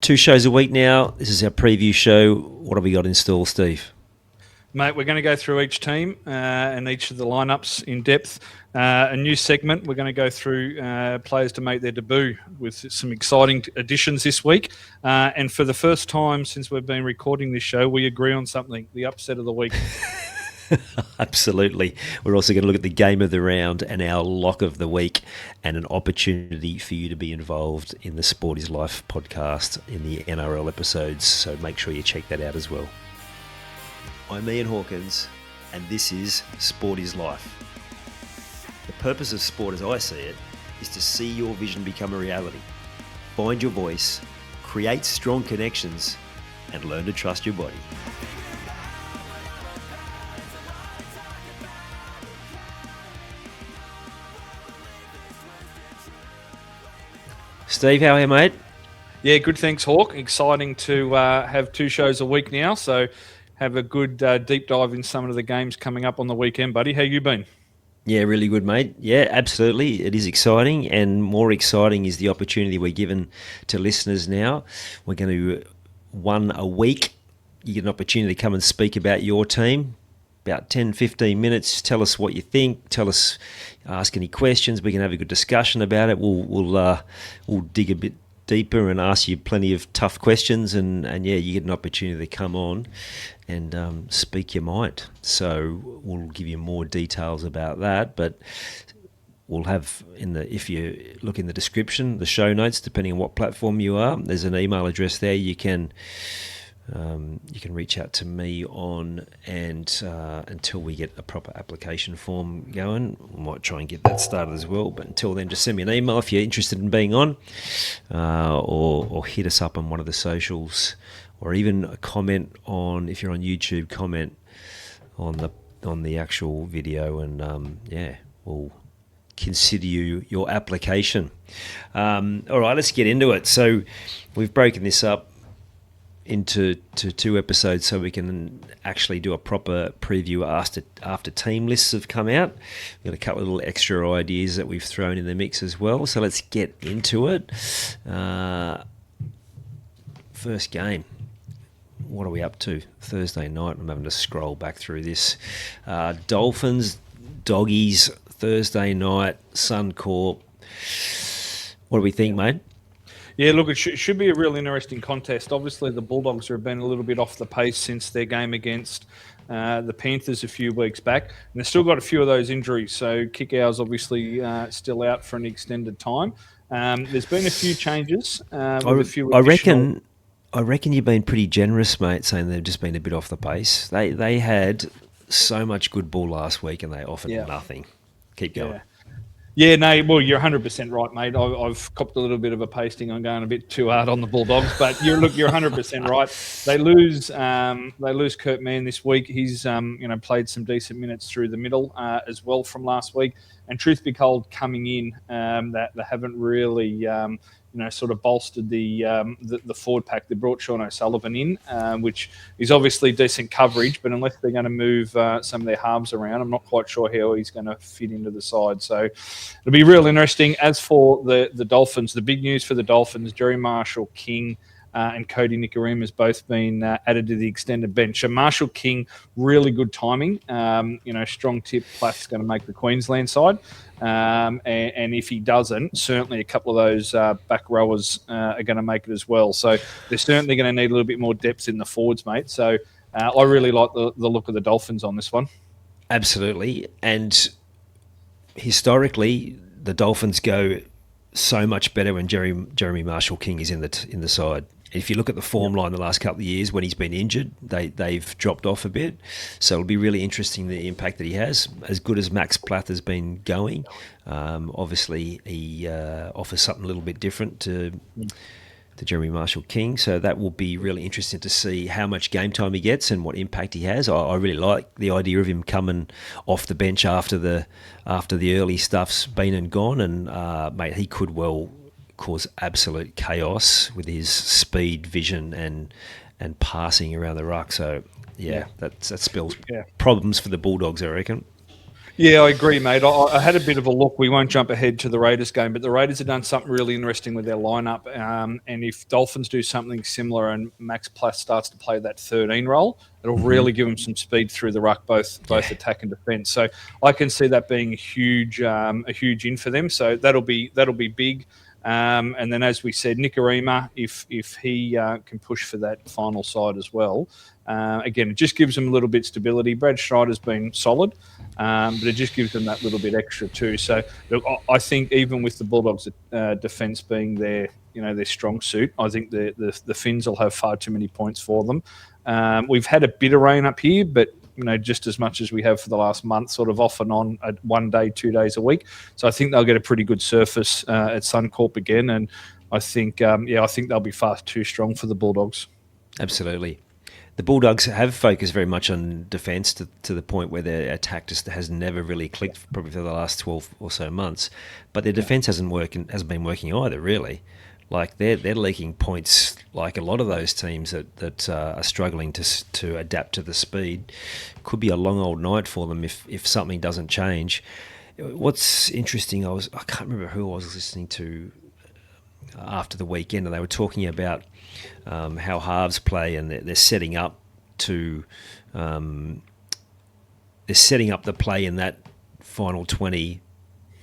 2 shows a week now. This is our preview show. What have we got in store, Steve? Mate, we're going to go through each team and each of the lineups in depth. A new segment, we're going to go through players to make their debut with some exciting additions this week. And for the first time since we've been recording this show, we agree on something, the upset of the week. Absolutely. We're also going to look at the game of the round and our lock of the week, and an opportunity for you to be involved in the Sport is Life podcast in the NRL episodes. So make sure you check that out as well. I'm Ian Hawkins, and this is Sport is Life. The purpose of sport, as I see it, is to see your vision become a reality. Find your voice, create strong connections, and learn to trust your body. Steve, how are you, mate? Yeah, good, thanks, Hawk. Exciting to have 2 shows a week now, so have a good deep dive in some of the games coming up on the weekend, buddy. How you been? Yeah, really good, mate. Yeah, absolutely. It is exciting, and more exciting is the opportunity we're given to listeners now. We're going to, one a week, you get an opportunity to come and speak about your team. About 10, 15 minutes. Tell us what you think. Tell us, ask any questions. We can have a good discussion about it. We'll dig a bit deeper and ask you plenty of tough questions. And yeah, you get an opportunity to come on and speak your mind. So we'll give you more details about that. But we'll have if you look in the description, the show notes, depending on what platform you are, there's an email address there. You can reach out to me on, and until we get a proper application form going, we might try and get that started as well. But until then, just send me an email if you're interested in being on, or hit us up on one of the socials, or even a comment on, if you're on YouTube, comment on the actual video, and we'll consider your application. All right, let's get into it. So we've broken this up into 2 episodes so we can actually do a proper preview after team lists have come out. We've got a couple of little extra ideas that we've thrown in the mix as well. So let's get into it. First game. What are we up to? Thursday night. I'm having to scroll back through this. Dolphins, Doggies, Thursday night, Suncorp. What do we think, mate? Yeah, look, it should be a real interesting contest. Obviously, the Bulldogs have been a little bit off the pace since their game against the Panthers a few weeks back. And they've still got a few of those injuries. So Kickour's obviously still out for an extended time. There's been a few changes. I reckon you've been pretty generous, mate, saying they've just been a bit off the pace. They had so much good ball last week and they offered nothing. Keep going. Yeah. Yeah, no, well, you're 100% right, mate. I've copped a little bit of a pasting on going a bit too hard on the Bulldogs, but you're 100% right. They lose Kurt Mann this week. He's played some decent minutes through the middle as well from last week. And truth be told, coming in, that they haven't really sort of bolstered the forward pack. They brought Sean O'Sullivan in, which is obviously decent coverage, but unless they're going to move some of their halves around, I'm not quite sure how he's going to fit into the side. So it'll be real interesting. As for the Dolphins, the big news for the Dolphins, Jerry Marshall King and Cody Nikorima has both been added to the extended bench. So Marshall King, really good timing. Strong tip, Plath's going to make the Queensland side. And if he doesn't, certainly a couple of those back rowers are going to make it as well. So they're certainly going to need a little bit more depth in the forwards, mate. So I really like the look of the Dolphins on this one. Absolutely. And historically, the Dolphins go so much better when Jeremy Marshall King is in the side. If you look at the form line the last couple of years when he's been injured, they've dropped off a bit. So it'll be really interesting the impact that he has. As good as Max Plath has been going, obviously he offers something a little bit different to Jeremy Marshall King. So that will be really interesting to see how much game time he gets and what impact he has. I really like the idea of him coming off the bench after the early stuff's been and gone. And mate, he could well cause absolute chaos with his speed, vision, and passing around the ruck. So that spells problems for the Bulldogs, I reckon. Yeah, I agree, mate. I had a bit of a look. We won't jump ahead to the Raiders game, but the Raiders have done something really interesting with their lineup. And if Dolphins do something similar and Max Plass starts to play that 13 role, it'll really give them some speed through the ruck, both attack and defence. So I can see that being a huge in for them. So that'll be big. And then, as we said, Nikorima, if he can push for that final side as well, again, it just gives them a little bit of stability. Brad Schneider's been solid, but it just gives them that little bit extra too. So, look, I think even with the Bulldogs' defence being their strong suit, I think the Finns will have far too many points for them. We've had a bit of rain up here, but just as much as we have for the last month, sort of off and on, 1 day, 2 days a week. So I think they'll get a pretty good surface at Suncorp again, and I think they'll be far too strong for the Bulldogs. Absolutely. The Bulldogs have focused very much on defence to the point where their attack just has never really clicked, probably for the last 12 or so months. But their defence hasn't been working either, really. Like they're leaking points, like a lot of those teams that are struggling to adapt to the speed. Could be a long old night for them if something doesn't change. What's interesting, I can't remember who I was listening to after the weekend, and they were talking about how halves play, and they're setting up the play in that final 20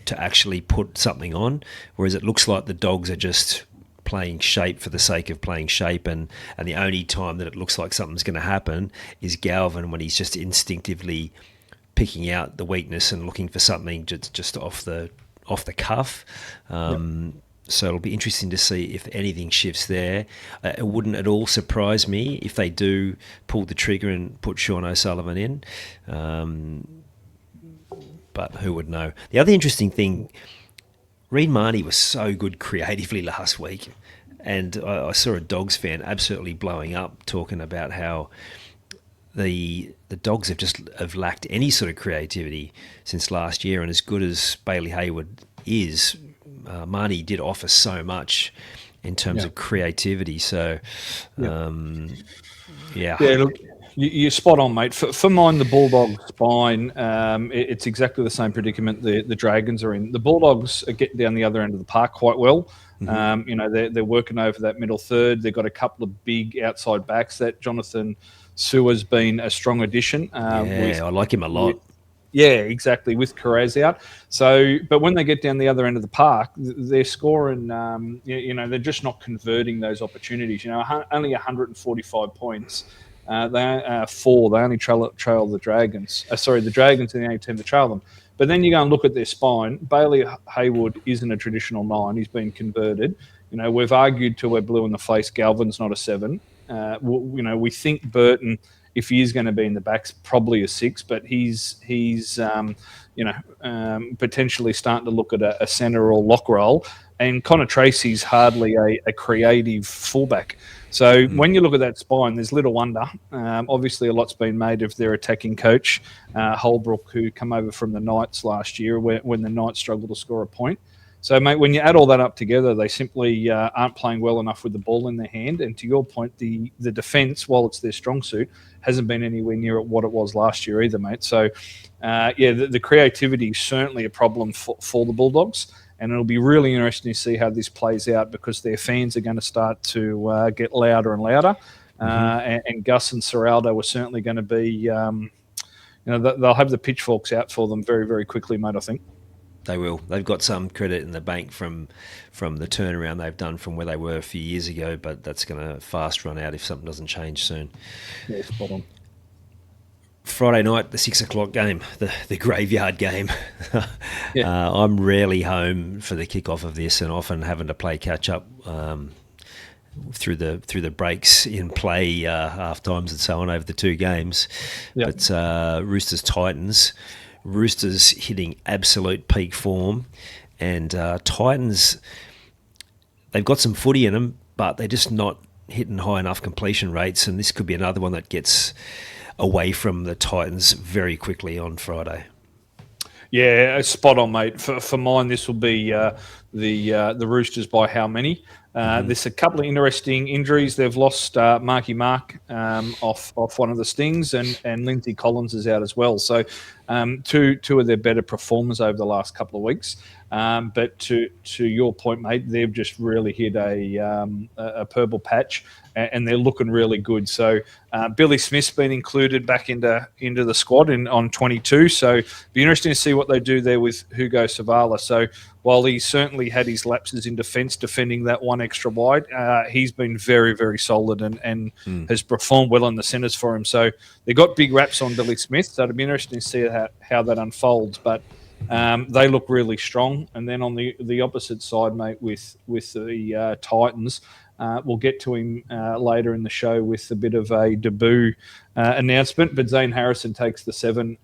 to actually put something on, whereas it looks like the Dogs are just playing shape for the sake of playing shape, and the only time that it looks like something's going to happen is Galvin, when he's just instinctively picking out the weakness and looking for something just off the cuff. So it'll be interesting to see if anything shifts there. It wouldn't at all surprise me if they do pull the trigger and put Sean O'Sullivan in. But who would know? The other interesting thing, Reid Marnie was so good creatively last week, and I saw a Dogs fan absolutely blowing up, talking about how the Dogs have lacked any sort of creativity since last year, and as good as Bailey Hayward is, Marnie did offer so much in terms of creativity. So, Look, you're spot on, mate. For mine, the Bulldogs spine, it's exactly the same predicament the Dragons are in. The Bulldogs are getting down the other end of the park quite well. They're working over that middle third. They've got a couple of big outside backs. That Jonathan Sewer's been a strong addition. I like him a lot. Yeah, exactly, with Carraz out. So, but when they get down the other end of the park, they're scoring, they're just not converting those opportunities. Only 145 points. They only trail the Dragons. The Dragons are the only team to trail them. But then you go and look at their spine. Bailey Hayward isn't a traditional 9. He's been converted. We've argued till we're blue in the face. Galvin's not a 7. We think Burton, if he is going to be in the backs, probably a 6, but he's potentially starting to look at a centre or lock role. And Connor Tracy's hardly a creative fullback. So when you look at that spine, there's little wonder. Obviously, a lot's been made of their attacking coach, Holbrook, who come over from the Knights last year when the Knights struggled to score a point. So, mate, when you add all that up together, they simply aren't playing well enough with the ball in their hand. And to your point, the defence, while it's their strong suit, hasn't been anywhere near what it was last year either, mate. So, the creativity is certainly a problem for the Bulldogs. And it'll be really interesting to see how this plays out, because their fans are going to start to get louder and louder. And Gus and Serraldo are certainly going to be, they'll have the pitchforks out for them very, very quickly, mate, I think. They will. They've got some credit in the bank from the turnaround they've done from where they were a few years ago, but that's going to fast run out if something doesn't change soon. Yeah, spot on. Friday night, the 6 o'clock game, the graveyard game. I'm rarely home for the kickoff of this, and often having to play catch up through the breaks in play, half times and so on over the 2 games. Yep. But Roosters Titans. Roosters hitting absolute peak form, and Titans, they've got some footy in them, but they're just not hitting high enough completion rates, and this could be another one that gets away from the Titans very quickly on Friday. Yeah, spot on, mate. For mine, this will be the Roosters by how many? There's a couple of interesting injuries. They've lost Marky Mark off one of the stings, and Lindsay Collins is out as well. So two of their better performers over the last couple of weeks. But to your point, mate, they've just really hit a purple patch, and they're looking really good. So Billy Smith's been included back into the squad on 22. So it'll be interesting to see what they do there with Hugo Savala. So while he certainly had his lapses in defence defending that one extra wide, he's been very, very solid and has performed well in the centres for him. So they got big raps on Billy Smith. So it'll be interesting to see how that unfolds. But they look really strong. And then on the opposite side, mate, with the Titans, we'll get to him later in the show with a bit of a debut announcement. But Zayn Harrison takes the 7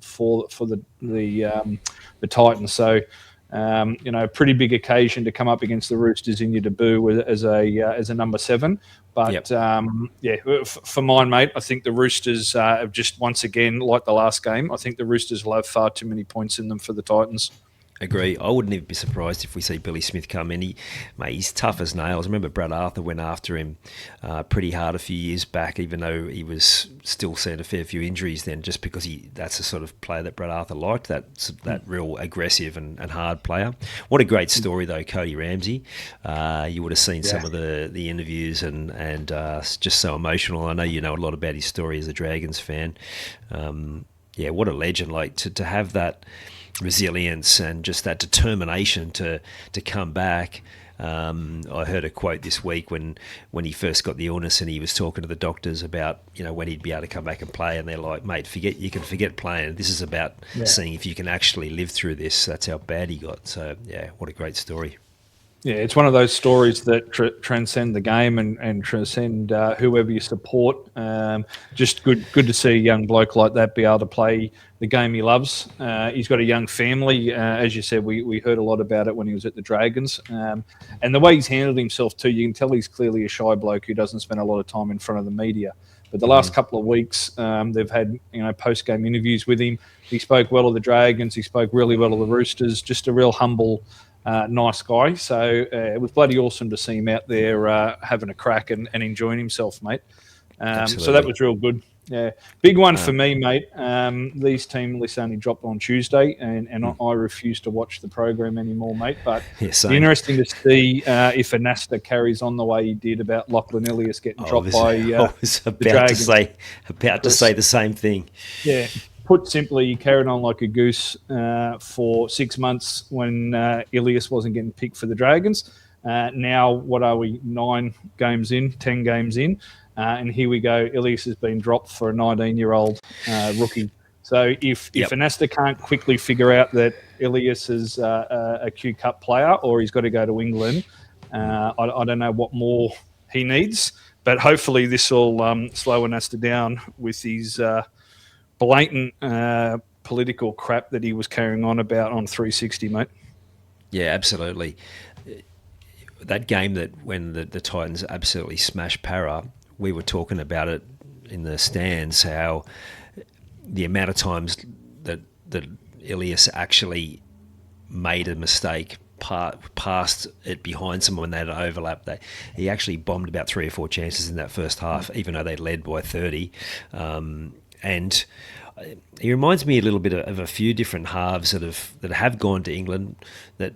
for the Titans. So pretty big occasion to come up against the Roosters in your debut as a number 7. But for mine, mate, I think the Roosters have just once again, like the last game, I think the Roosters will have far too many points in them for the Titans. Agree. I wouldn't even be surprised if we see Billy Smith come in. He's tough as nails. I remember Brad Arthur went after him pretty hard a few years back, even though he was still seeing a fair few injuries then, just because that's the sort of player that Brad Arthur liked, that real aggressive and hard player. What a great story, though, Cody Ramsey. You would have seen some of the interviews and just so emotional. I know you know a lot about his story as a Dragons fan. What a legend. Like to have that resilience and just that determination to come back. I heard a quote this week when he first got the illness and he was talking to the doctors about when he'd be able to come back and play, and they're like, mate, you can forget playing. This is about seeing if you can actually live through this. That's how bad he got. So what a great story. Yeah, it's one of those stories that transcend the game and transcend whoever you support. Just good to see a young bloke like that be able to play the game he loves. He's got a young family. As you said, we heard a lot about it when he was at the Dragons. And the way he's handled himself too, you can tell he's clearly a shy bloke who doesn't spend a lot of time in front of the media. But the last couple of weeks, they've had post-game interviews with him. He spoke well of the Dragons. He spoke really well of the Roosters. Just a real humble, nice guy. So it was bloody awesome to see him out there having a crack and enjoying himself, mate. So that was real good. Yeah, big one for me, mate. These team lists only dropped on Tuesday, and I refuse to watch the program anymore, mate. But it's interesting to see if Anasta carries on the way he did about Lachlan Ilias getting dropped by I was about to say the same thing. Yeah. Put simply, he carried on like a goose for 6 months when Ilias wasn't getting picked for the Dragons. Now, what are we, 10 games in? And here we go. Ilias has been dropped for a 19-year-old rookie. So if Anasta can't quickly figure out that Ilias is a Q Cup player or he's got to go to England, I don't know what more he needs. But hopefully this will slow Anasta down with his blatant political crap that he was carrying on about on 360, mate. Yeah, absolutely. That game when the Titans absolutely smashed Para, we were talking about it in the stands, how the amount of times that Ilias actually made a mistake, passed it behind someone when they had an overlap. He actually bombed about 3 or 4 chances in that first half, even though they led by 30. And he reminds me a little bit of a few different halves that have gone to England, that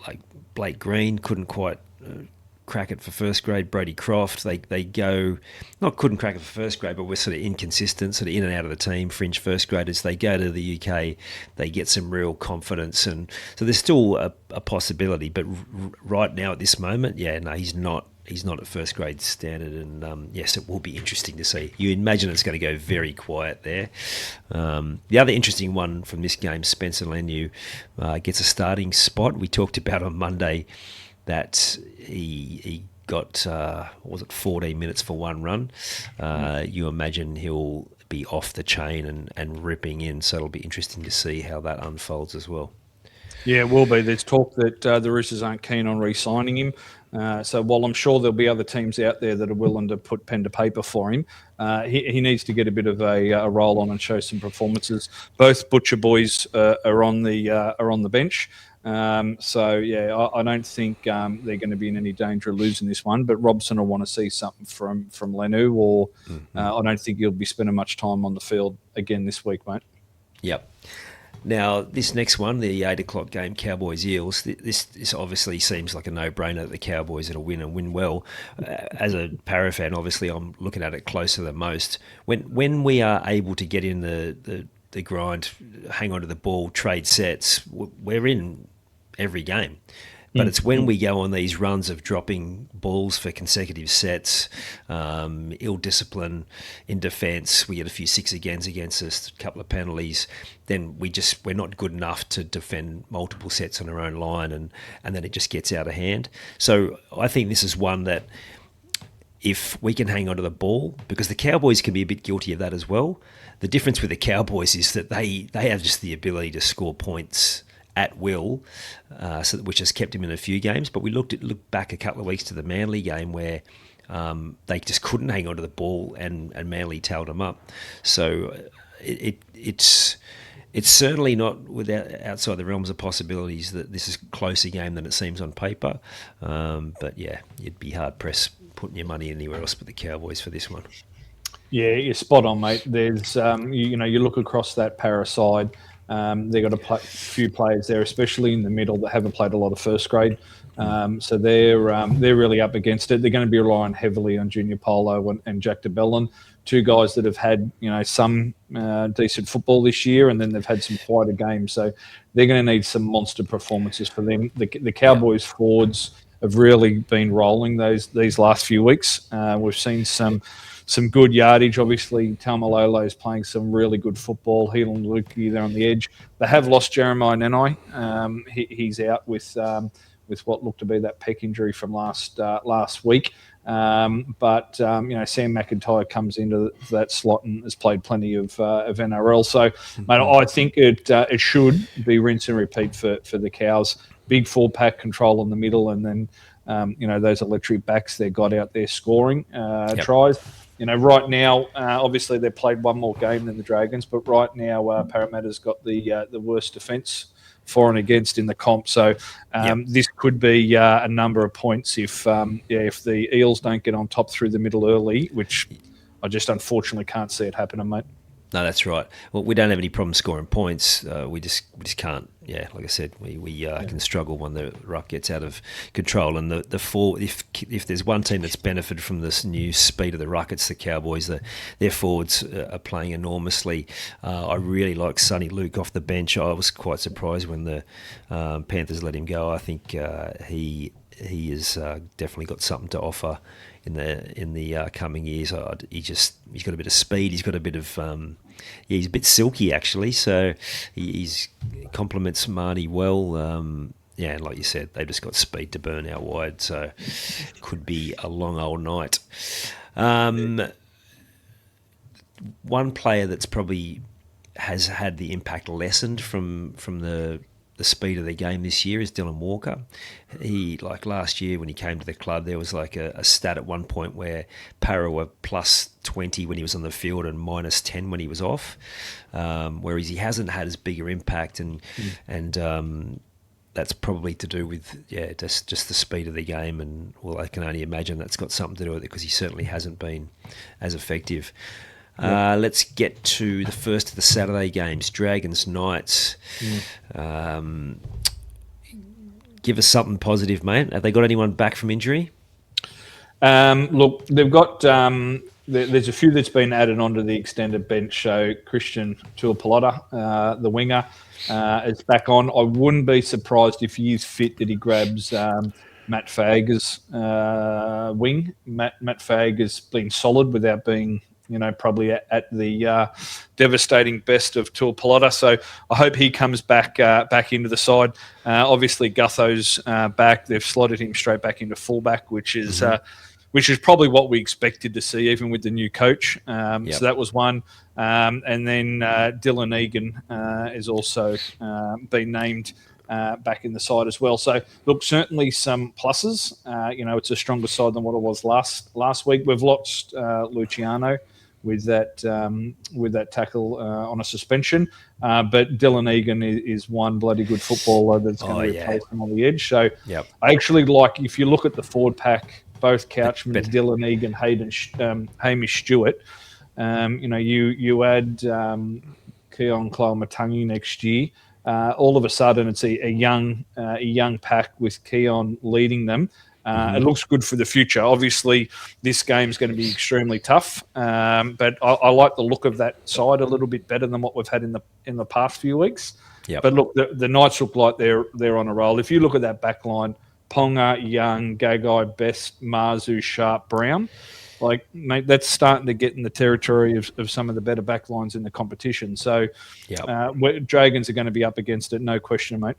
like Blake Green couldn't quite crack it for first grade. Brody Croft, they couldn't crack it for first grade, but we're sort of inconsistent, sort of in and out of the team. Fringe first graders, they go to the UK, they get some real confidence, and so there's still a possibility. But right now at this moment, he's not at first grade standard, and yes, it will be interesting to see. You imagine it's going to go very quiet there. The other interesting one from this game, Spencer Leniu gets a starting spot. We talked about on Monday that he got 14 minutes for one run. You imagine he'll be off the chain and ripping in, so it'll be interesting to see how that unfolds as well. Yeah, it will be. There's talk that the Roosters aren't keen on re-signing him. So while I'm sure there'll be other teams out there that are willing to put pen to paper for him, he needs to get a bit of a roll on and show some performances. Both Butcher boys are on the bench. I don't think they're going to be in any danger of losing this one. But Robson will want to see something from Lenu, or I don't think he'll be spending much time on the field again this week, mate. Yep. Now, this next one, the 8 o'clock game, Cowboys-Eels, this obviously seems like a no-brainer that the Cowboys will win and win well. As a Para fan, obviously, I'm looking at it closer than most. When we are able to get in the grind, hang on to the ball, trade sets, we're in every game. But it's when we go on these runs of dropping balls for consecutive sets, ill discipline in defence, we get a few 6-agains against us, a couple of penalties, then we're not good enough to defend multiple sets on our own line, and then it just gets out of hand. So I think this is one that if we can hang on to the ball, because the Cowboys can be a bit guilty of that as well. The difference with the Cowboys is that they have just the ability to score points at will, which has kept him in a few games. But we looked back a couple of weeks to the Manly game where they just couldn't hang on to the ball, and Manly tailed them up. So it's certainly not outside the realms of possibilities that this is a closer game than it seems on paper. But yeah, you'd be hard pressed putting your money anywhere else but the Cowboys for this one. Yeah, you're spot on, mate. There's you look across that Para side. They've got a few players there, especially in the middle, that haven't played a lot of first grade. So they're really up against it. They're going to be relying heavily on Junior Polo and Jack de Belin, two guys that have had some decent football this year, and then they've had some quieter games. So they're going to need some monster performances for them. The Cowboys forwards have really been rolling these last few weeks. We've seen some good yardage. Obviously, Taumalolo is playing some really good football. Heal and Lukey there on the edge. They have lost Jeremiah Nenai. He's out with what looked to be that pec injury from last week. But Sam McIntyre comes into that slot and has played plenty of NRL. So, mate, I think it should be rinse and repeat for the Cows. Big 4-pack control in the middle, and then those electric backs they got out there scoring tries. Right now, obviously they've played one more game than the Dragons, but right now Parramatta's got the worst defence for and against in the comp. So this could be a number of points if the Eels don't get on top through the middle early, which I just unfortunately can't see it happening, mate. No, that's right. Well, we don't have any problem scoring points. We just can't. Yeah, like I said, we can struggle when the ruck gets out of control. And the four, if there's one team that's benefited from this new speed of the ruck, it's the Cowboys. Their forwards are playing enormously. I really like Sonny Luke off the bench. I was quite surprised when the Panthers let him go. I think he has definitely got something to offer in the coming years. He's got a bit of speed. He's got a bit of he's a bit silky actually. So he's complements Marnie well. And like you said, they've just got speed to burn out wide. So could be a long old night. One player that's probably has had the impact lessened from the speed of the game this year is Dylan Walker. He, like last year when he came to the club, there was like a stat at one point where Para were plus 20 when he was on the field and minus 10 when he was off, whereas he hasn't had as bigger impact, and that's probably to do with just the speed of the game, and I can only imagine that's got something to do with it because he certainly hasn't been as effective. Let's get to the first of the Saturday games, Dragons Knights. Give us something positive, mate. Have they got anyone back from injury? Look, they've got there's a few that's been added onto the extended bench. So Christian Tuapolotta, the winger, is back on. I wouldn't be surprised if he is fit that he grabs Matt Fager's wing. Matt Fager has been solid without being probably at the devastating best of Tuapolotta. So I hope he comes back into the side. Obviously, Gutho's back. They've slotted him straight back into fullback, which is probably what we expected to see, even with the new coach. So that was one. And then Dylan Egan is also been named back in the side as well. So, look, certainly some pluses. It's a stronger side than what it was last week. We've lost Luciano, with that tackle on a suspension. But Dylan Egan is one bloody good footballer that's going to replace him on the edge. So I actually like, if you look at the forward pack, both Couchman, Dylan Egan, Hamish Stewart. You add Keon Clomatangi next year. All of a sudden, it's a young pack with Keon leading them. It looks good for the future. Obviously, this game's going to be extremely tough, but I like the look of that side a little bit better than what we've had in the past few weeks. But look, the Knights look like they're on a roll. If you look at that back line, Ponga, Young, Gagai, Best, Marzu, Sharp, Brown, like, mate, that's starting to get in the territory of some of the better back lines in the competition. So Dragons are going to be up against it, no question, mate.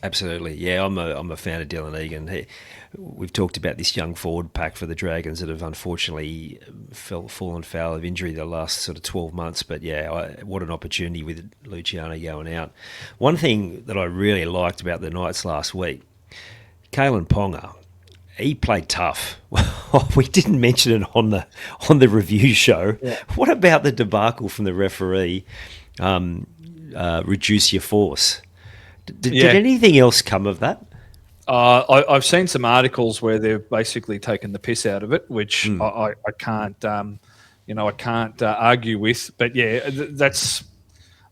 Absolutely, yeah. I'm a fan of Dylan Egan. We've talked about this young forward pack for the Dragons that have unfortunately fallen foul of injury the last sort of 12 months. But what an opportunity with Luciano going out. One thing that I really liked about the Knights last week, Kalen Ponga, he played tough. We didn't mention it on the review show. Yeah. What about the debacle from the referee? Reduce your force. Did anything else come of that? I've seen some articles where they've basically taken the piss out of it, which I can't, I can't argue with. But that's.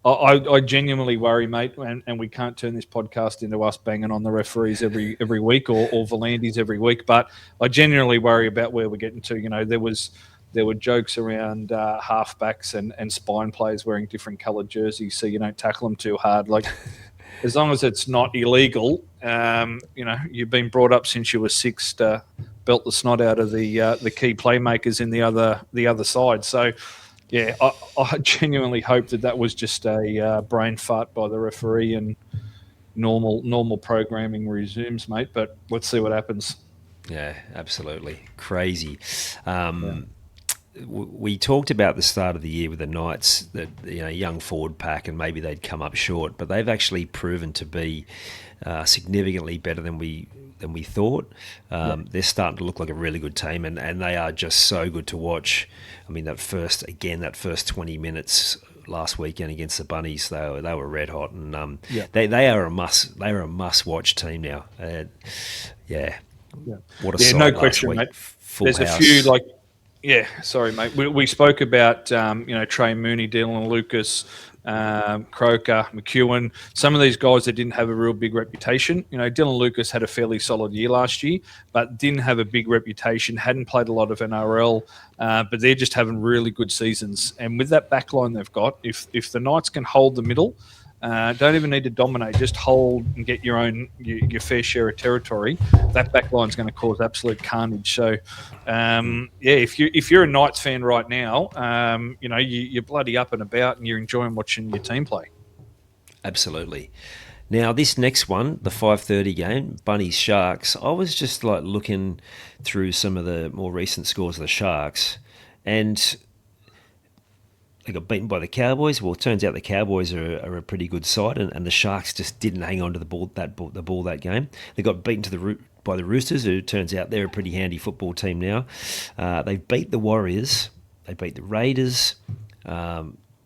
I genuinely worry, mate, and we can't turn this podcast into us banging on the referees every week or Volandis every week. But I genuinely worry about where we're getting to. There were jokes around halfbacks and spine players wearing different coloured jerseys, so you don't tackle them too hard. Like, as long as it's not illegal, you've been brought up since you were 6 to belt the snot out of the key playmakers in the other side. So. Yeah, I genuinely hope that was just a brain fart by the referee and normal programming resumes, mate. But let's see what happens. Yeah, absolutely. Crazy. We talked about the start of the year with the Knights, that young forward pack, and maybe they'd come up short, but they've actually proven to be significantly better than we thought. They're starting to look like a really good team, and they are just so good to watch. I mean, that first 20 minutes last weekend against the Bunnies, they were red hot, and they are a must watch team now. What a sight no question, week. Mate. Full There's house. A few sorry, mate. We spoke about Trey Mooney, Dylan Lucas, Croker, McEwen, some of these guys that didn't have a real big reputation. Dylan Lucas had a fairly solid year last year, but didn't have a big reputation, hadn't played a lot of NRL, but they're just having really good seasons. And with that back line they've got, if the Knights can hold the middle, don't even need to dominate, just hold and get your fair share of territory, that back line's going to cause absolute carnage. So, if you're a Knights fan right now, you're bloody up and about and you're enjoying watching your team play. Absolutely. Now, this next one, the 5:30 game, Bunnies Sharks, I was just like looking through some of the more recent scores of the Sharks, and they got beaten by the Cowboys. Well, it turns out the Cowboys are a pretty good side, and the Sharks just didn't hang on to the ball that game. They got beaten by the Roosters, who turns out they're a pretty handy football team now. They beat the Warriors. They beat the Raiders.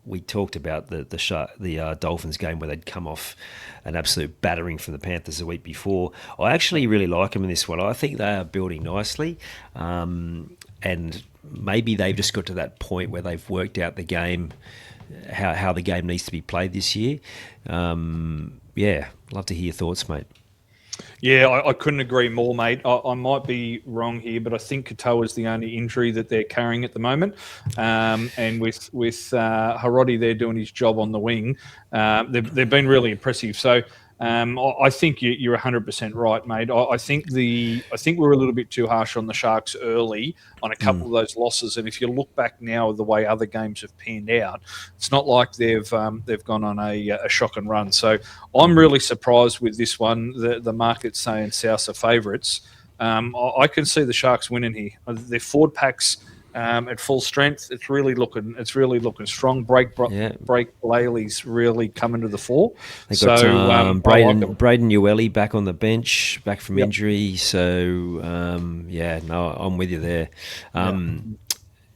We talked about the Dolphins game where they'd come off an absolute battering from the Panthers the week before. I actually really like them in this one. I think they are building nicely, and maybe they've just got to that point where they've worked out the game, how the game needs to be played this year. Love to hear your thoughts, mate. Yeah, I couldn't agree more, mate. I might be wrong here, but I think Katoa is the only injury that they're carrying at the moment. And with Harodi there doing his job on the wing, they've been really impressive. So I think you're 100% right, mate. I think we're a little bit too harsh on the Sharks early on a couple of those losses. And if you look back now the way other games have panned out, it's not like they've gone on a shock and run. So I'm really surprised with this one. The market's saying South are favourites. I can see the Sharks winning here. Their forward packs at full strength. It's really looking strong. Blake Laley's really coming to the fore. They got Braden Ueli back on the bench, back from injury. So I'm with you there.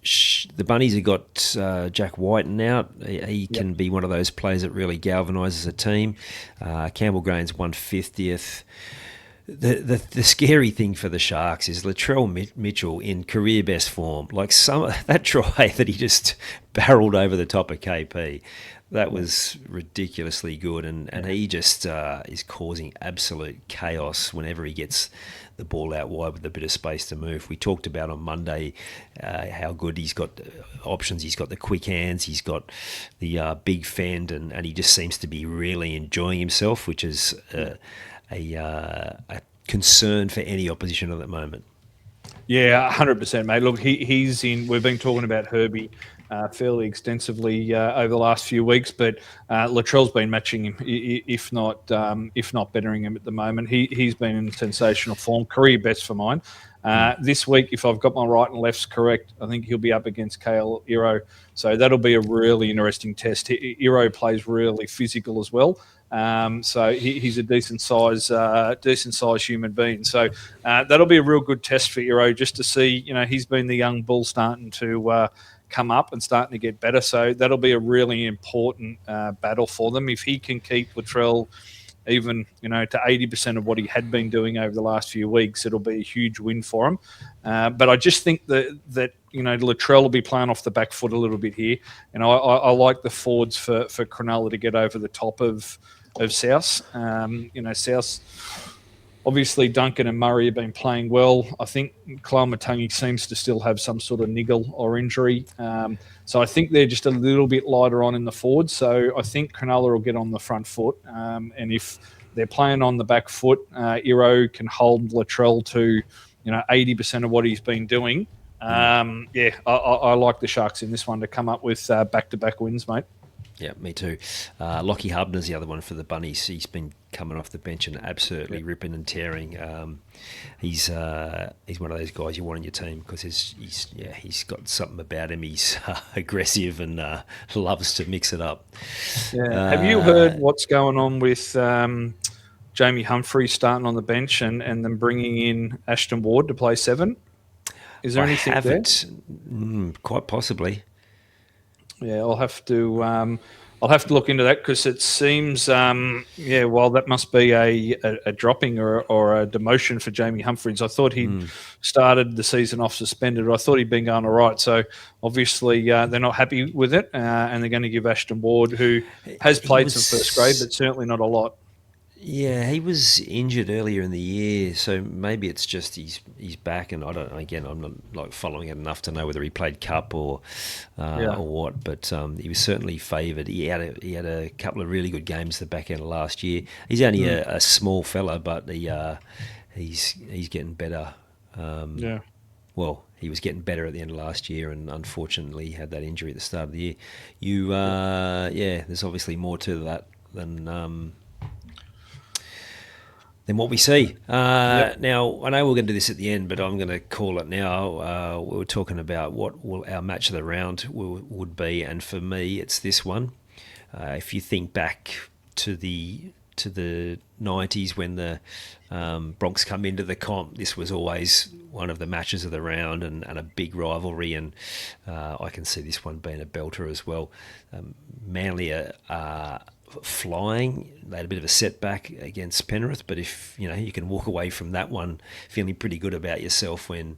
the Bunnies have got Jack Whiten out. He can be one of those players that really galvanises a team. Campbell Grain's 150th. The scary thing for the Sharks is Latrell Mitchell in career best form. Like that try that he just barreled over the top of KP, that was ridiculously good, and he just is causing absolute chaos whenever he gets the ball out wide with a bit of space to move. We talked about on Monday how good he's got options. He's got the quick hands, he's got the big fend, and he just seems to be really enjoying himself, which is a concern for any opposition at the moment. Yeah, 100%, mate. Look, he's in. We've been talking about Herbie fairly extensively over the last few weeks, but Latrell's been matching him, if not bettering him at the moment. He's been in sensational form, career best for mine. This week, if I've got my right and lefts correct, I think he'll be up against Kale Iro. So that'll be a really interesting test. Iro plays really physical as well. So he's a decent size human being. So that'll be a real good test for Iro, just to see. He's been the young bull starting to come up and starting to get better. So that'll be a really important battle for them. If he can keep Latrell even to 80% of what he had been doing over the last few weeks, it'll be a huge win for him. But I just think that Latrell will be playing off the back foot a little bit here. I like the forwards for Cronulla to get over the top of South. South, obviously Duncan and Murray have been playing well. I think Kalamatangi seems to still have some sort of niggle or injury. So I think they're just a little bit lighter on in the forwards. So I think Cronulla will get on the front foot. And if they're playing on the back foot, Iro can hold Latrell to 80% of what he's been doing. I like the Sharks in this one to come up with back-to-back wins, mate. Yeah, me too. Lockie Hubner's the other one for the Bunnies. He's been coming off the bench and absolutely ripping and tearing. He's one of those guys you want on your team because he's got something about him. He's aggressive and loves to mix it up. Yeah. Have you heard what's going on with Jamie Humphries starting on the bench and then bringing in Ashton Ward to play 7? Is there anything there? Quite possibly. Yeah, I'll have to look into that because it seems, well, that must be a dropping or a demotion for Jamie Humphries. I thought he'd started the season off suspended. I thought he'd been going all right. So obviously they're not happy with it, and they're going to give Ashton Ward, who has played some first grade, but certainly not a lot. Yeah, he was injured earlier in the year, so maybe it's just he's back, and I don't. Again, I'm not like following it enough to know whether he played cup or what. But he was certainly favoured. He had a couple of really good games the back end of last year. He's only a small fella, but he's getting better. Well, he was getting better at the end of last year, and unfortunately he had that injury at the start of the year. There's obviously more to that than what we see. Now, I know we're going to do this at the end, but I'm going to call it now. We were talking about what our match of the round would be, and for me, it's this one. If you think back to the 90s when the Bronx come into the comp, this was always one of the matches of the round and a big rivalry, and I can see this one being a belter as well. Manly flying. They had a bit of a setback against Penrith, but if you can walk away from that one feeling pretty good about yourself when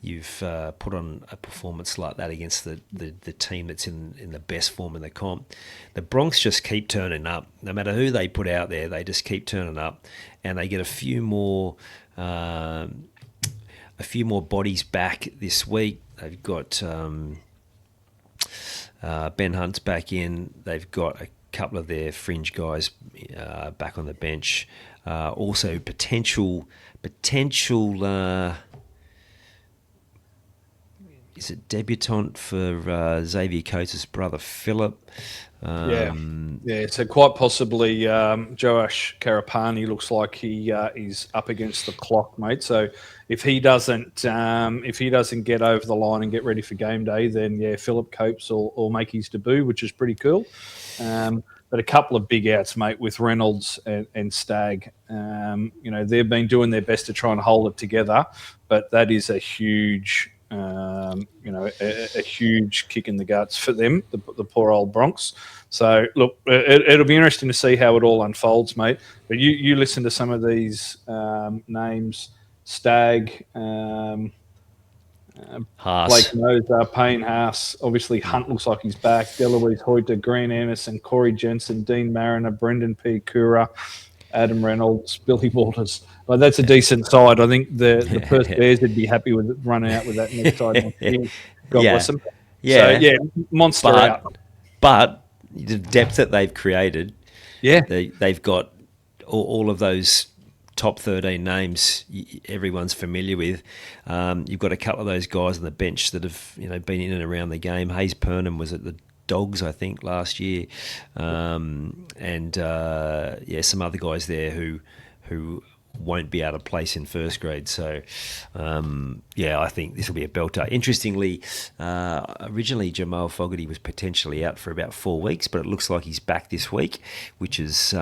you've put on a performance like that against the team that's in the best form in the comp. The Bronx just keep turning up. No matter who they put out there, they just keep turning up, and they get a few more bodies back this week. They've got Ben Hunt's back in. They've got a couple of their fringe guys back on the bench. Also potential is it debutant for Xavier Coates' brother Philip? So quite possibly Joash Karapani looks like he is up against the clock, mate. So if he doesn't get over the line and get ready for game day, then Philip Coates will make his debut, which is pretty cool. But a couple of big outs, mate, with Reynolds and Stagg. They've been doing their best to try and hold it together, but that is a huge a huge kick in the guts for them, the poor old Bronx. So, look, it'll be interesting to see how it all unfolds, mate. But you listen to some of these names, Stagg, Haas. Blake Moser, Payne Haas. Obviously, Hunt looks like he's back. Deloise Hoyter, Green Anderson, Corey Jensen, Dean Mariner, Brendan P. Kura, Adam Reynolds, Billy Walters. Like, that's a decent side. I think the Perth Bears would be happy with running out with that next side next year. God bless them. So, Yeah. monster out. But the depth that they've created, Yeah. they've got all of those top 13 names everyone's familiar with. You've got a couple of those guys on the bench that have been in and around the game. Hayes Purnham was at the Dogs, I think, last year, and some other guys there who won't be out of place in first grade. So, I think this will be a belter. Interestingly, originally Jamal Fogarty was potentially out for about 4 weeks, but it looks like he's back this week, which is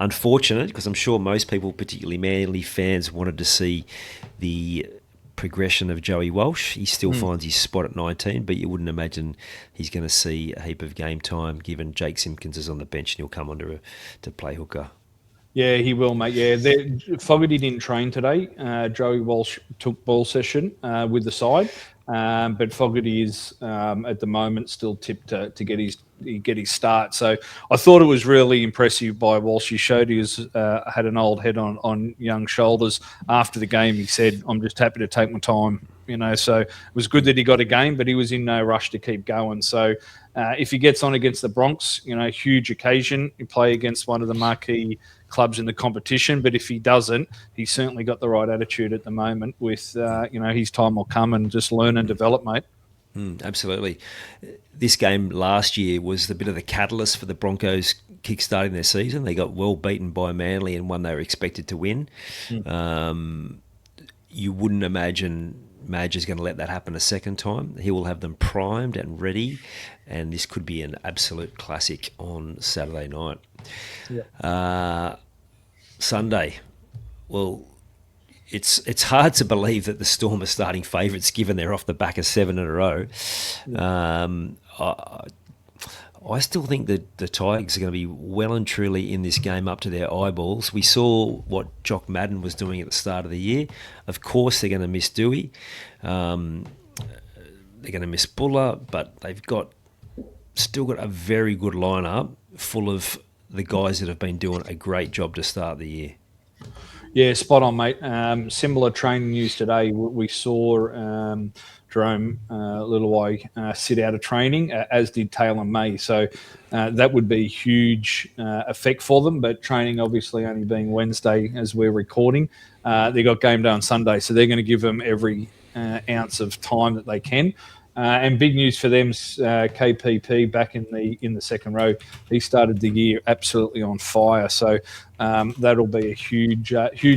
unfortunate because I'm sure most people, particularly Manly fans, wanted to see the progression of Joey Walsh. He still finds his spot at 19, but you wouldn't imagine he's going to see a heap of game time given Jake Simpkins is on the bench and he'll come on to play hooker. Yeah, he will, mate. Yeah, Fogarty didn't train today. Joey Walsh took ball session with the side, but Fogarty is at the moment still tipped to get his start. So I thought it was really impressive by Walsh. He showed he had an old head on young shoulders. After the game, he said, "I'm just happy to take my time." So it was good that he got a game, but he was in no rush to keep going. So if he gets on against the Bronx, huge occasion. You play against one of the marquee clubs in the competition, but if he doesn't, he's certainly got the right attitude at the moment with, his time will come and just learn and develop, mate. Absolutely. This game last year was a bit of the catalyst for the Broncos kickstarting their season. They got well beaten by Manly and one they were expected to win. You wouldn't imagine Madge is going to let that happen a second time. He will have them primed and ready, and this could be an absolute classic on Saturday night. Sunday, well, it's hard to believe that the Storm are starting favourites given they're off the back of 7 in a row. I still think that the Tigers are going to be well and truly in this game up to their eyeballs. We saw what Jock Madden was doing at the start of the year. Of course, they're going to miss Dewey. They're going to miss Buller, but they've still got a very good lineup full of the guys that have been doing a great job to start the year. Yeah, spot on, mate. Similar training news today. We saw Jerome Littaway sit out of training, as did Taylor May. So that would be a huge effect for them. But training obviously only being Wednesday as we're recording. They got game day on Sunday, so they're going to give them every ounce of time that they can. And big news for them, KPP back in the second row. He started the year absolutely on fire, so that'll be a huge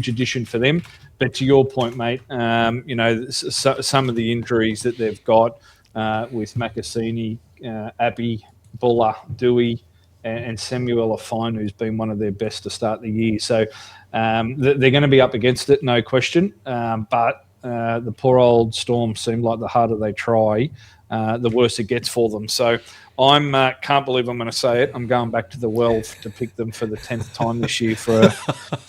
addition for them. But to your point, mate, some of the injuries that they've got with Makasini, Abbey, Buller, Dewey, and Samuel Afine, who's been one of their best to start the year. So they're going to be up against it, no question. But the poor old Storm seem like the harder they try, the worse it gets for them. So I can't believe I'm going to say it. I'm going back to the well to pick them for the 10th time this year for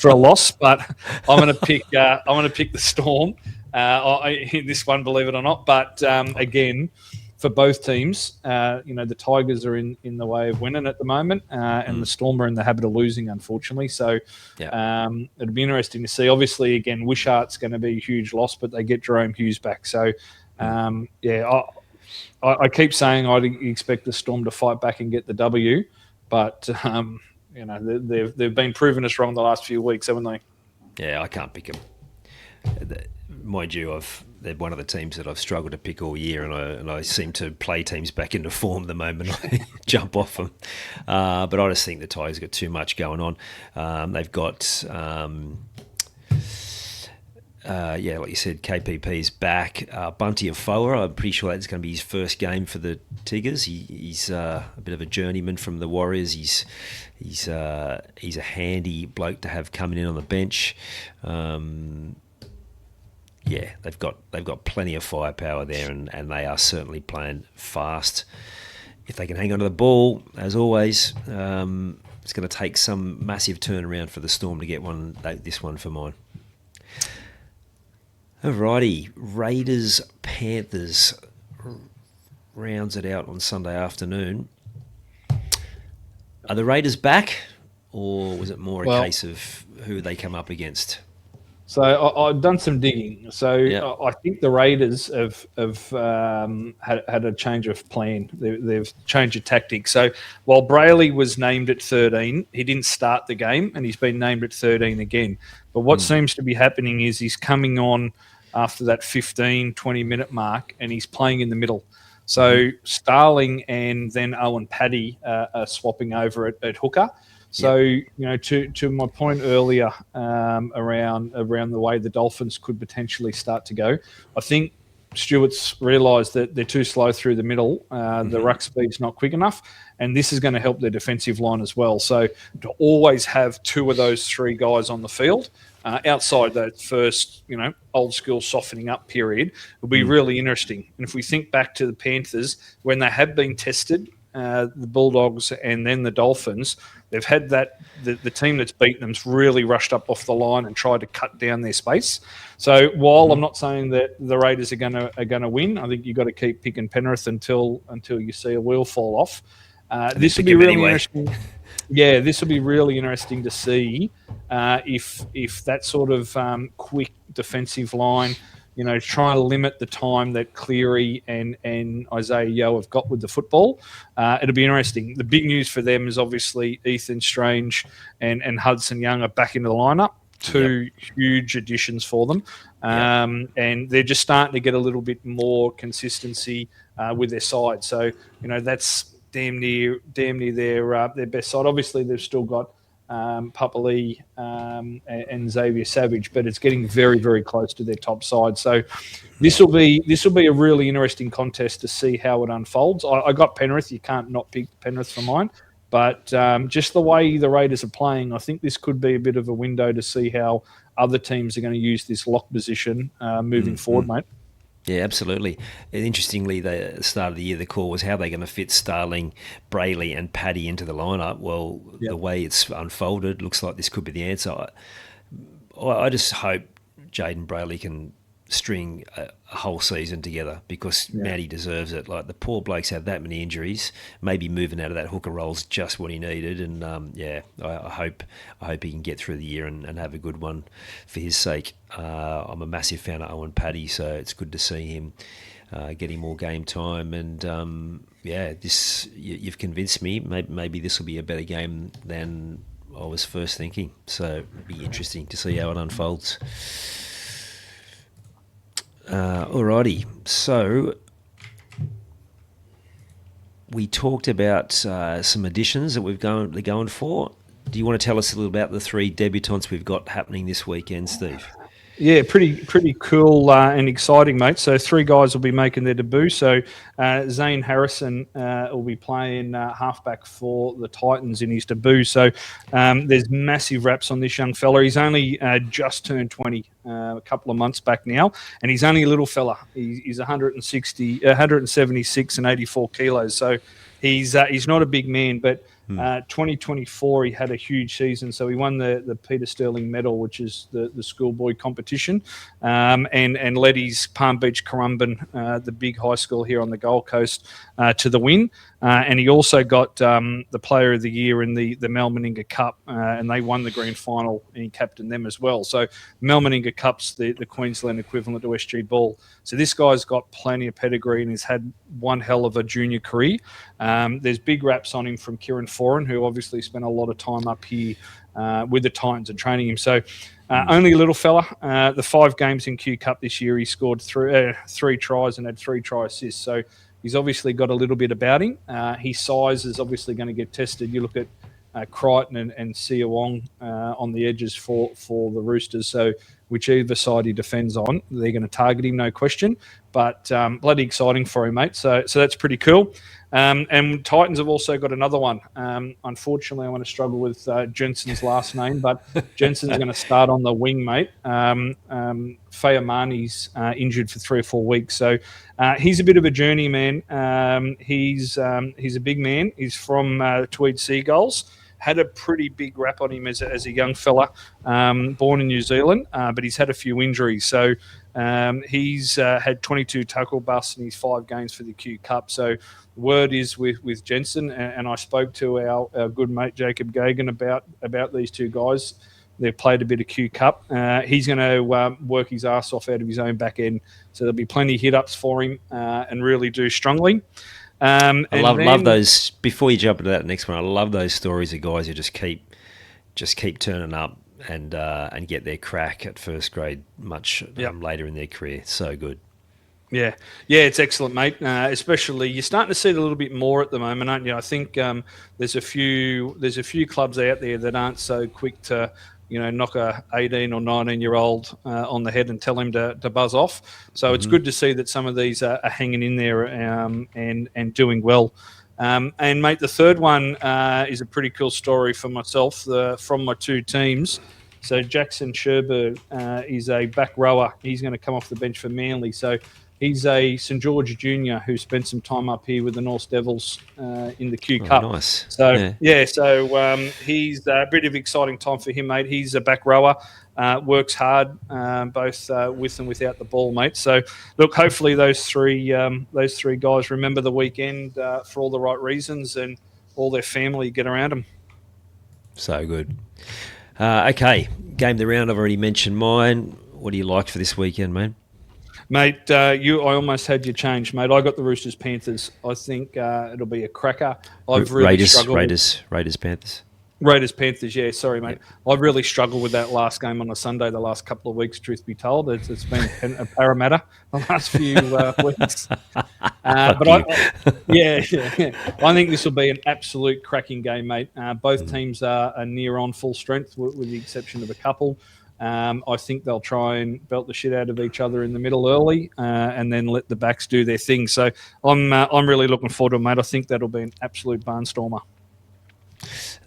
a loss. But I'm going to pick the Storm in this one, believe it or not. But again, for both teams, the Tigers are in the way of winning at the moment, and the Storm are in the habit of losing, unfortunately. So it'll be interesting to see. Obviously, again, Wishart's going to be a huge loss, but they get Jerome Hughes back. So, I keep saying I'd expect the Storm to fight back and get the W, but they've been proving us wrong the last few weeks, haven't they? Yeah, I can't pick them. Mind you, they're one of the teams that I've struggled to pick all year, and I seem to play teams back into form the moment I jump off them. But I just think the Tigers got too much going on. They've got, like you said, KPP's back. Bunty Afoa, I'm pretty sure that's going to be his first game for the Tigers. He's a bit of a journeyman from the Warriors. He's a handy bloke to have coming in on the bench. yeah, they've got plenty of firepower there, and they are certainly playing fast. If they can hang on to the ball, as always, it's going to take some massive turnaround for the Storm to get this one for mine. Alrighty, Raiders Panthers rounds it out on Sunday afternoon. Are the Raiders back, or was it more a case of who they come up against? So I've done some digging. So I think the Raiders have had a change of plan. They've changed of tactics. So while Brayley was named at 13, he didn't start the game, and he's been named at 13 again. But what seems to be happening is he's coming on after that 15, 20-minute mark, and he's playing in the middle. So Starling and then Owen Paddy are swapping over at hooker. So, to my point earlier around the way the Dolphins could potentially start to go, I think Stewart's realised that they're too slow through the middle. The ruck speed's not quick enough, and this is going to help their defensive line as well. So to always have two of those three guys on the field outside that first, old school softening up period will be really interesting. And if we think back to the Panthers, when they have been tested, the Bulldogs and then the Dolphins, they've had the team that's beaten them's really rushed up off the line and tried to cut down their space. So while I'm not saying that the Raiders are gonna win, I think you've got to keep picking Penrith until you see a wheel fall off. This will be really interesting. Yeah, this will be really interesting to see if that sort of quick defensive line, trying to limit the time that Cleary and Isaiah Yeo have got with the football. It'll be interesting. The big news for them is obviously Ethan Strange and Hudson Young are back into the lineup. Two huge additions for them. And they're just starting to get a little bit more consistency with their side. So, that's damn near their best side. Obviously, they've still got Papali and Xavier Savage, but it's getting very, very close to their top side. So this will be a really interesting contest to see how it unfolds. I got Penrith. You can't not pick Penrith for mine. But just the way the Raiders are playing, I think this could be a bit of a window to see how other teams are going to use this lock position moving forward, mate. Yeah, absolutely. And interestingly, the start of the year, the call was how they're going to fit Starling, Brayley and Paddy into the lineup. Well, the way it's unfolded, looks like this could be the answer. I just hope Jaden Brayley can string a whole season together because Matty deserves it. Like, the poor bloke's had that many injuries. Maybe moving out of that hooker role's just what he needed. And I hope he can get through the year and have a good one for his sake. I'm a massive fan of Owen Paddy, so it's good to see him getting more game time. And you've convinced me. Maybe this will be a better game than I was first thinking. So it'll be interesting to see how it unfolds. Alrighty, so we talked about some additions that they're going for. Do you want to tell us a little about the three debutants we've got happening this weekend, Steve? Yeah, pretty cool and exciting, mate. So three guys will be making their debut. So Zayn Harrison will be playing halfback for the Titans in his debut. So there's massive raps on this young fella. He's only just turned 20 a couple of months back now, and he's only a little fella. He's 176 and 84 kilos. So he's not a big man, but 2024 he had a huge season. So he won the Peter Sterling Medal, which is the schoolboy competition, and led his Palm Beach Currumbin, the big high school here on the Gold Coast, to the win. And he also got the Player of the Year in the Melbourne Cup, and they won the grand final, and he captained them as well. So Melbourne Cup's the Queensland equivalent to SG Ball. So this guy's got plenty of pedigree and has had one hell of a junior career. There's big raps on him from Kieran Foran, who obviously spent a lot of time up here with the Titans and training him. So only a little fella. The 5 games in Q Cup this year, he scored 3 tries and had 3 try assists. So he's obviously got a little bit about him. His size is obviously going to get tested. You look at Crichton and Sia Wong on the edges for the Roosters. So whichever side he defends on, they're going to target him, no question. But bloody exciting for him, mate. So that's pretty cool. And Titans have also got another one. Unfortunately, I'm going to struggle with Jensen's last name, but Jensen's going to start on the wing, mate. Fayamani's injured for 3 or 4 weeks, so he's a bit of a journeyman. He's a big man. He's from Tweed Seagulls. Had a pretty big rap on him as a young fella, born in New Zealand, but he's had a few injuries. So he's had 22 tackle busts in his 5 games for the Q Cup. So word is with Jensen, and I spoke to our good mate Jacob Gagan about these two guys. They've played a bit of Q Cup. He's going to work his ass off out of his own back end. So there'll be plenty of hit-ups for him and really do strongly. I love those. Before you jump into that next one, I love those stories of guys who just keep turning up and get their crack at first grade much later in their career. So good. Yeah, it's excellent, mate. Especially you're starting to see it a little bit more at the moment, aren't you? I think there's a few clubs out there that aren't so quick to knock a 18 or 19-year-old on the head and tell him to buzz off. So it's good to see that some of these are hanging in there and doing well. And, mate, the third one is a pretty cool story for myself from my 2 teams. So Jackson Sherberg is a back rower. He's going to come off the bench for Manly. So he's a St George junior who spent some time up here with the North Devils in the Q Cup. Nice. So, he's a bit of exciting time for him, mate. He's a back rower, works hard, both with and without the ball, mate. So, look, hopefully those three guys remember the weekend for all the right reasons and all their family get around them. So good. Okay, game of the round. I've already mentioned mine. What do you like for this weekend, mate? Mate, I almost had you changed, mate. I got the Roosters Panthers. I think it'll be a cracker. I've really struggled. Raiders Panthers. Raiders Panthers, yeah. Sorry, mate. I've really struggled with that last game on a Sunday the last couple of weeks, truth be told. It's been a Parramatta the last few weeks. I think this will be an absolute cracking game, mate. Both teams are near on full strength with the exception of a couple. I think they'll try and belt the shit out of each other in the middle early and then let the backs do their thing. So I'm really looking forward to it, mate. I think that'll be an absolute barnstormer.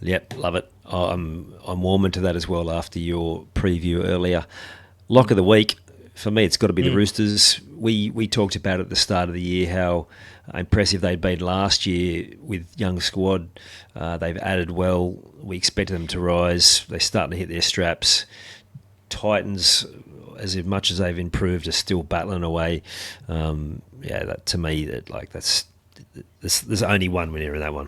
Yep, love it. I'm warming to that as well after your preview earlier. Lock of the week, for me, it's got to be the Roosters. We talked about at the start of the year how impressive they'd been last year with young squad. They've added well. We expected them to rise. They're starting to hit their straps. Titans, as much as they've improved, are still battling away. That to me, there's only one winner in that one.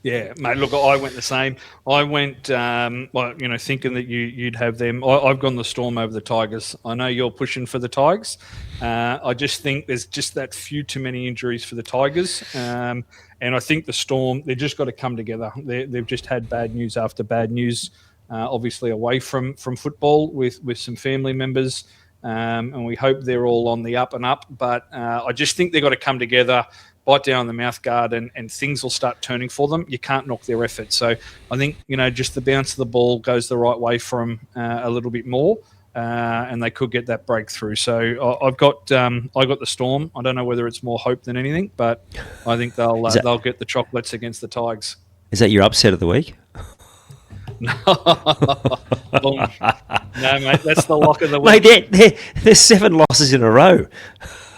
Yeah, mate. Look, I went the same. I went, thinking that you'd have them. I've gone the Storm over the Tigers. I know you're pushing for the Tigers. I just think there's just that few too many injuries for the Tigers, and I think the Storm, they've just got to come together. They've just had bad news after bad news. Obviously away from football with some family members, and we hope they're all on the up and up. But I just think they've got to come together, bite down on the mouth guard, and things will start turning for them. You can't knock their effort. So I think, just the bounce of the ball goes the right way for them a little bit more, and they could get that breakthrough. So I got the Storm. I don't know whether it's more hope than anything, but I think they'll get the chocolates against the Tigers. Is that your upset of the week? No, mate, that's the lock of the week. Mate, there's 7 losses in a row.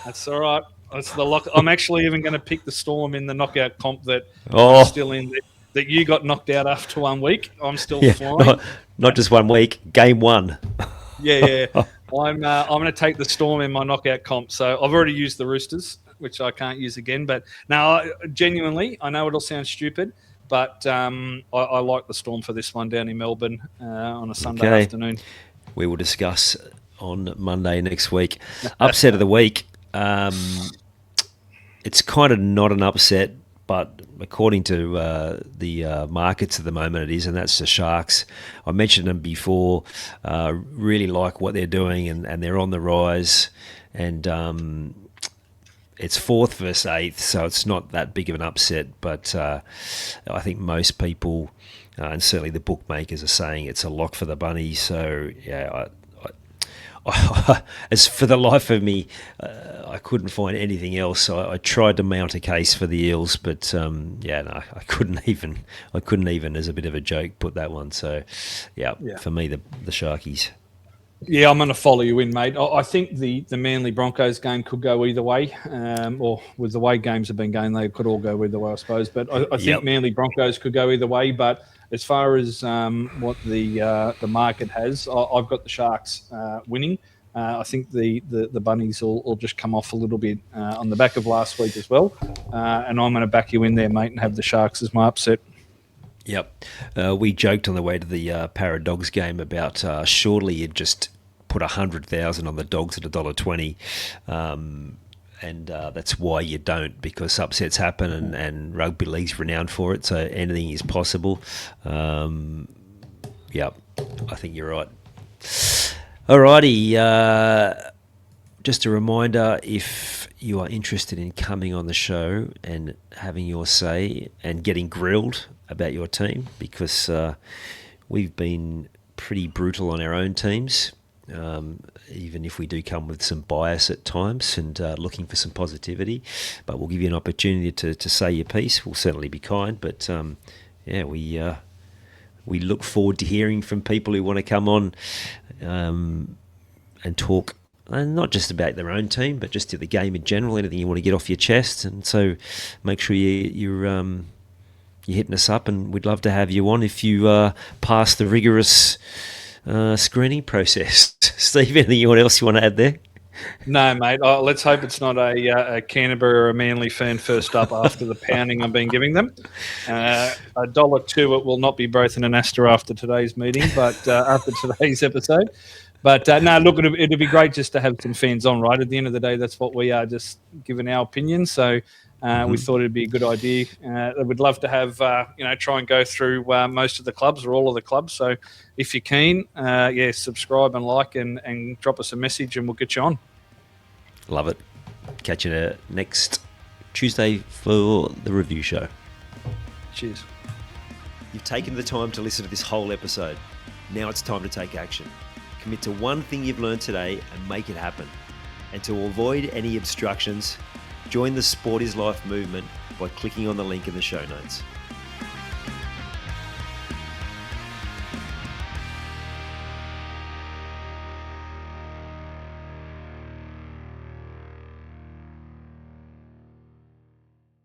That's all right. That's the lock. I'm actually even going to pick the Storm in the knockout comp that I'm still in. That you got knocked out after 1 week. I'm still flying. Not just 1 week. Game 1. Yeah. I'm going to take the Storm in my knockout comp. So I've already used the Roosters, which I can't use again. But now, genuinely, I know it'll sound stupid, but I like the Storm for this one down in Melbourne on a Sunday afternoon. We will discuss on Monday next week. Upset of the week. It's kind of not an upset, but according to the markets at the moment, it is, and that's the Sharks. I mentioned them before. Really like what they're doing, and they're on the rise. And it's 4th versus 8th, so it's not that big of an upset. But I think most people, and certainly the bookmakers, are saying it's a lock for the Bunnies. So, yeah, as for the life of me, I couldn't find anything else. I tried to mount a case for the Eels, but no, I couldn't even, as a bit of a joke, put that one. So, yeah. For me, the Sharkies. Yeah, I'm going to follow you in, mate. I think the Manly Broncos game could go either way, or with the way games have been going, they could all go either way, I suppose. But I think Manly Broncos could go either way. But as far as what the market has, I've got the Sharks winning. I think the Bunnies will just come off a little bit on the back of last week as well. And I'm going to back you in there, mate, and have the Sharks as my upset. Yep. We joked on the way to the Para Dogs game about surely you'd just put 100,000 on the Dogs at $1.20. And that's why you don't, because upsets happen and rugby league's renowned for it, so anything is possible. I think you're right. Alrighty, just a reminder, if you are interested in coming on the show and having your say and getting grilled about your team, because we've been pretty brutal on our own teams, even if we do come with some bias at times and looking for some positivity, but we'll give you an opportunity to say your piece. We'll certainly be kind, but we look forward to hearing from people who want to come on and talk, and not just about their own team, but just the game in general, anything you want to get off your chest. And so make sure you're hitting us up, and we'd love to have you on if you pass the rigorous screening process. Steve, anything else you want to add there? No, mate. Let's hope it's not a Canterbury or a Manly fan first up after the pounding I've been giving them. $1.02, it will not be both in an Astor after today's meeting, but after today's episode. But look, it'd be great just to have some fans on, right? At the end of the day, that's what we are, just giving our opinion. So we thought it'd be a good idea. We'd love to have, try and go through most of the clubs or all of the clubs. So if you're keen, subscribe and like and drop us a message and we'll get you on. Love it. Catch you next Tuesday for the review show. Cheers. You've taken the time to listen to this whole episode. Now it's time to take action. Commit to one thing you've learned today and make it happen. And to avoid any obstructions, join the Sport is Life movement by clicking on the link in the show notes.